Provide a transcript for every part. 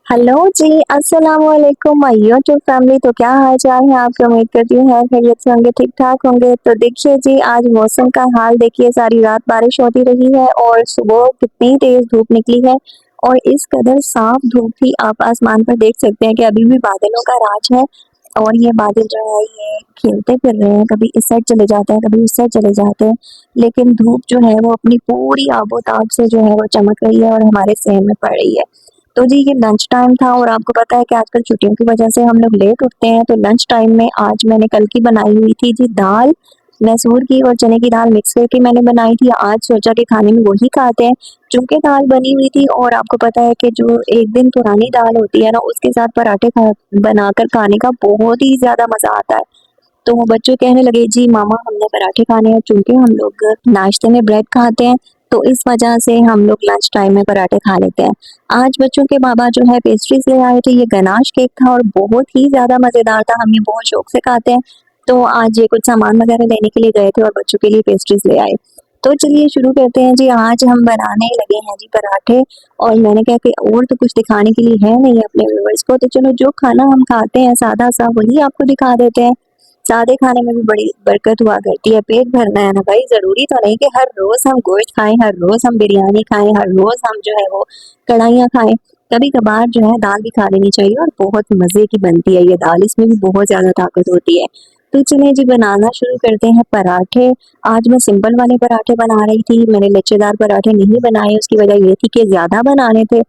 Hello जी, अस्सलाम वालेकुम my YouTube family. तो क्या हाल चाल है आपके? उम्मीद करती हूँ है खैरियत से होंगे, ठीक ठाक होंगे। तो देखिए जी, आज मौसम का हाल देखिए, सारी रात बारिश होती रही है और सुबह कितनी तेज धूप निकली है और इस कदर साफ धूप थी, आप आसमान पर देख सकते हैं कि अभी भी बादलों का राज है। और ये बादल जो है ये खेलते फिर रहे हैं, कभी इस साइड चले जाते हैं, कभी उस साइड चले जाते हैं, लेकिन धूप जो है वो अपनी पूरी आबोताब से जो है वो चमक रही है और हमारे सहन में पड़ रही है। तो जी ये लंच टाइम था और आपको पता है कि आजकल छुट्टियों की वजह से हम लोग लेट उठते हैं, तो लंच टाइम में आज मैंने कल की बनाई हुई थी जी दाल, मसूर की और चने की दाल मिक्स करके मैंने बनाई थी। आज सोचा कि खाने में वही खाते हैं, चूंकि दाल बनी हुई थी और आपको पता है कि जो एक दिन पुरानी दाल होती है ना, उसके साथ पराठे बनाकर खाने का बहुत ही ज्यादा मजा आता है। तो वो बच्चे कहने लगे जी मामा हमने पराठे खाने हैं, चूंकि हम लोग नाश्ते में ब्रेड खाते हैं, तो इस वजह से हम लोग लंच टाइम में पराठे खा लेते हैं। आज बच्चों के बाबा जो है पेस्ट्रीज ले आए थे, ये गनाश केक था और बहुत ही ज्यादा मजेदार था, हम ये बहुत शौक से खाते हैं। तो आज ये कुछ सामान वगैरह लेने के लिए गए थे और बच्चों के लिए पेस्ट्रीज ले आए। तो चलिए शुरू करते हैं जी, आज हम बनाने लगे हैं जी पराठे। और मैंने कहा कि और तो कुछ दिखाने के लिए है नहीं अपने व्यूवर्स को, तो चलो जो खाना हम खाते हैं सादा सा वही आपको दिखा देते हैं। सादे खाने में भी बड़ी बरकत हुआ करती है, पेट भरना है ना भाई, जरूरी तो नहीं कि हर रोज हम गोश्त खाएं, हर रोज हम बिरयानी खाएं, हर रोज हम जो है वो कढ़ाइयाँ खाएं। कभी कभार जो है दाल भी खा लेनी चाहिए और बहुत मजे की बनती है ये दाल, इसमें भी बहुत ज्यादा ताकत होती है। तो चलिए जी बनाना शुरू करते हैं पराठे। आज मैं सिंपल वाले पराठे बना रही थी, मैंने लच्छेदार पराठे नहीं बनाए, उसकी वजह ये थी कि ज्यादा बनाने थे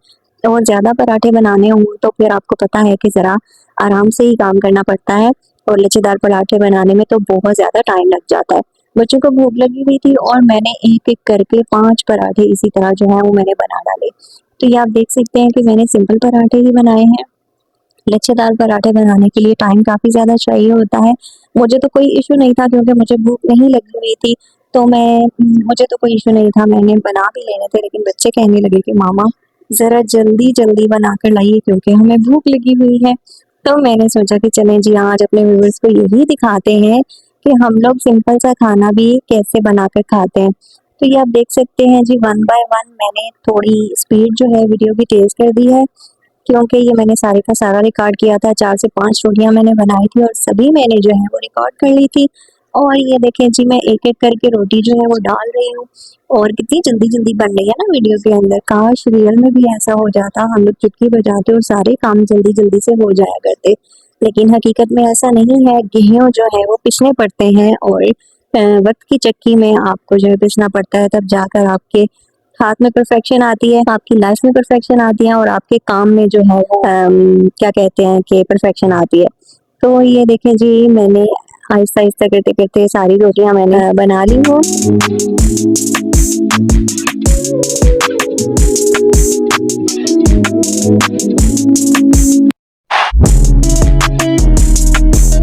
और ज्यादा पराठे बनाने हों तो फिर आपको पता है कि जरा आराम से ही काम करना पड़ता है और लच्छेदार पराठे बनाने में तो बहुत ज्यादा टाइम लग जाता है। बच्चों को भूख लगी हुई थी और मैंने एक एक करके 5 पराठे इसी तरह जो है वो मैंने बना डाले। तो ये आप देख सकते हैं कि मैंने सिंपल पराठे ही बनाए हैं। लच्छेदार पराठे बनाने के लिए टाइम काफी ज्यादा चाहिए होता है। मुझे तो कोई इशू नहीं था क्योंकि मुझे भूख नहीं लगी हुई थी, तो मुझे तो कोई इशू नहीं था, मैंने बना भी लेने थे, लेकिन बच्चे कहने लगे कि मामा जरा जल्दी जल्दी बना कर लाइए क्योंकि हमें भूख लगी हुई है। तो मैंने सोचा कि चलें जी आज अपने व्यूअर्स को यही दिखाते हैं कि हम लोग सिंपल सा खाना भी कैसे बनाकर खाते हैं। तो ये आप देख सकते हैं जी, वन बाय वन मैंने थोड़ी स्पीड जो है वीडियो की तेज कर दी है क्योंकि ये मैंने सारे का सारा रिकॉर्ड किया था। 4 से 5 रोटियां मैंने बनाई थी और सभी मैंने जो है वो रिकॉर्ड कर ली थी। और ये देखें जी, मैं एक एक करके रोटी जो है वो डाल रही हूँ और कितनी जल्दी जल्दी बन रही है ना वीडियो के अंदर। काश रियल में भी ऐसा हो जाता, हम लोग चुटकी बजाते और सारे काम जल्दी जल्दी से हो जाया करते, लेकिन हकीकत में ऐसा नहीं है। गेहूं जो है वो पिसने पड़ते हैं और वक्त की चक्की में आपको जो है पिसना पड़ता है, तब जाकर आपके हाथ में परफेक्शन आती है, आपकी लाइफ में परफेक्शन आती है और आपके काम में जो है वो क्या कहते हैं कि परफेक्शन आती है। तो ये देखें जी, मैंने आहिस्ता आहिस्ता करते करते सारी रोटियां मैंने बना ली हूँ।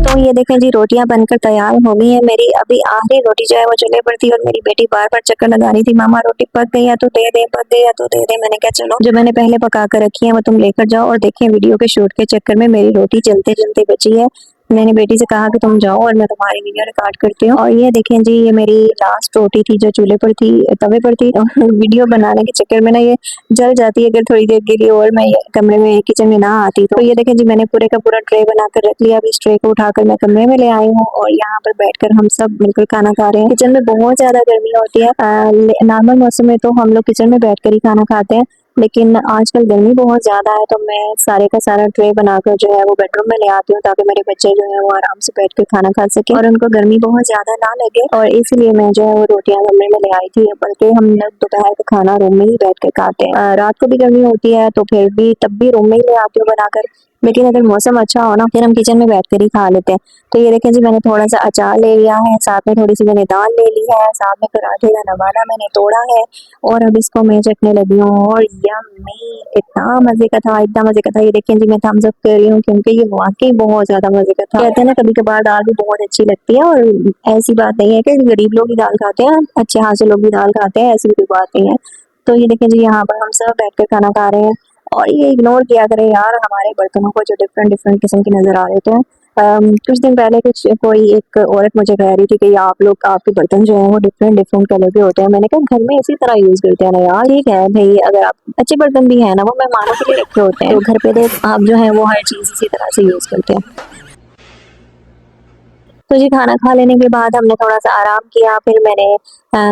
तो ये देखें जी, रोटियां बनकर तैयार हो गई है मेरी। अभी आखिरी रोटी जो है वो चूल्हे पर थी और मेरी बेटी बार बार चक्कर लगा रही थी, मामा रोटी पक गई है तो दे दे, पक गई है तो दे दे। मैंने कहा चलो जो मैंने पहले पका कर रखी है वो तुम लेकर जाओ। और देखें वीडियो के शूट के चक्कर में मेरी रोटी जलते जलते बची है। मैंने बेटी से कहा कि तुम जाओ और मैं तुम्हारी वीडियो रिकॉर्ड करती हूँ। और ये देखें जी, ये मेरी लास्ट रोटी थी जो चूल्हे पर थी, तवे पर थी, और वीडियो बनाने के चक्कर में ना ये जल जाती है अगर थोड़ी देर के लिए और मैं ये कमरे में किचन में ना आती। तो ये देखें जी, मैंने पूरे का पूरा ट्रे बनाकर रख लिया। अब इस ट्रे को उठाकर मैं कमरे में ले आई हूँ और यहाँ पर बैठकर हम सब मिलकर खाना खा रहे हैं। किचन में बहुत ज्यादा गर्मी होती है, नॉर्मल मौसम में तो हम लोग किचन में बैठकर ही खाना खाते हैं, लेकिन आजकल गर्मी बहुत ज्यादा है तो मैं सारे का सारा ट्रे बनाकर जो है वो बेडरूम में ले आती हूँ ताकि मेरे बच्चे जो है वो आराम से बैठ कर खाना खा सके और उनको गर्मी बहुत ज्यादा ना लगे। और इसलिए मैं जो है वो रोटियां कमरे में ले आई थी, बल्कि हम लोग दोपहर का खाना रूम में ही बैठ कर खाते हैं। रात को भी गर्मी होती है तो फिर भी तब भी रूम में ही ले आती हूँ बनाकर, लेकिन अगर मौसम अच्छा हो ना फिर हम किचन में बैठ कर ही खा लेते हैं। तो ये देखें जी, मैंने थोड़ा सा अचार ले लिया है, साथ में थोड़ी सी मैंने दाल ले ली है, साथ में पराठे का नवाला मैंने तोड़ा है और अब इसको मैं चखने लगी हूँ। और यम्मी, इतना मजे का था, इतना मजे का था। ये देखें जी, मैं थम्स अप कर रही हूँ क्योंकि ये वाकई बहुत ज्यादा मजे का था। कहते हैं ना कभी कभार दाल भी बहुत अच्छी लगती है, और ऐसी बात नहीं है कि गरीब लोग ही दाल खाते हैं, अच्छे हाथ से लोग भी दाल खाते हैं, ऐसी कोई बात नहीं है। तो ये देखें जी, यहाँ पर हम सब बैठ कर खाना खा रहे हैं और ये इग्नोर किया करें यार हमारे बर्तनों को जो डिफरेंट डिफरेंट किस्म के नजर आ रहे थे। कुछ दिन पहले कुछ कोई एक औरत मुझे कह रही थी कि आप लोग आपके बर्तन जो हैं वो डिफरेंट डिफरेंट कलर के होते हैं। मैंने कहा घर में इसी तरह यूज करते हैं ना यार। ठीक है भाई, अगर आप अच्छे बर्तन भी है ना वो मेहमानों के लिए रखे होते हैं, तो घर पे तो आप जो है वो हर चीज इसी तरह से यूज करते हैं। तो जी खाना खा लेने के बाद हमने थोड़ा-सा आराम किया, फिर मैंने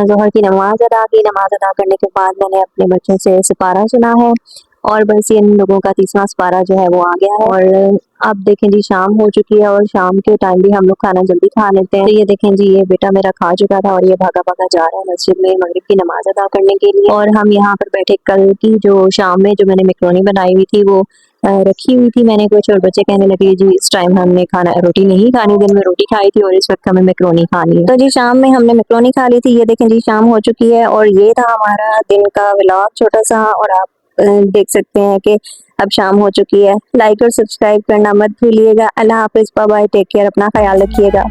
ज़ोहर की नमाज़ अदा की। नमाज़ अदा करने के बाद मैंने अपने बच्चों से सिपारा सुना है और बस इन लोगों का तीसरा सिपारा जो है वो आ गया है। और अब देखें जी शाम हो चुकी है और शाम के टाइम भी हम लोग खाना जल्दी खा लेते हैं। तो ये देखें जी, ये बेटा मेरा खा चुका था और ये भागा-भागा जा रहा है मस्जिद में मगरिब की नमाज़ अदा करने के लिए। और हम यहाँ पर बैठे, कल की जो शाम में जो मैंने मैकरोनी बनाई हुई थी वो रखी हुई थी मैंने कुछ, और बच्चे कहने लगे जी इस टाइम हमने खाना रोटी नहीं खानी, दिन में रोटी खाई थी और इस वक्त हमें मैकरोनी खानी है। तो जी शाम में हमने मैकरोनी खा ली थी। ये देखें जी शाम हो चुकी है और ये था हमारा दिन का व्लॉग छोटा सा। और आप देख सकते हैं कि अब शाम हो चुकी है। लाइक और सब्सक्राइब करना मत भूलिएगा। अल्लाह हाफिज, बाय बाय, टेक केयर, अपना ख्याल रखिएगा।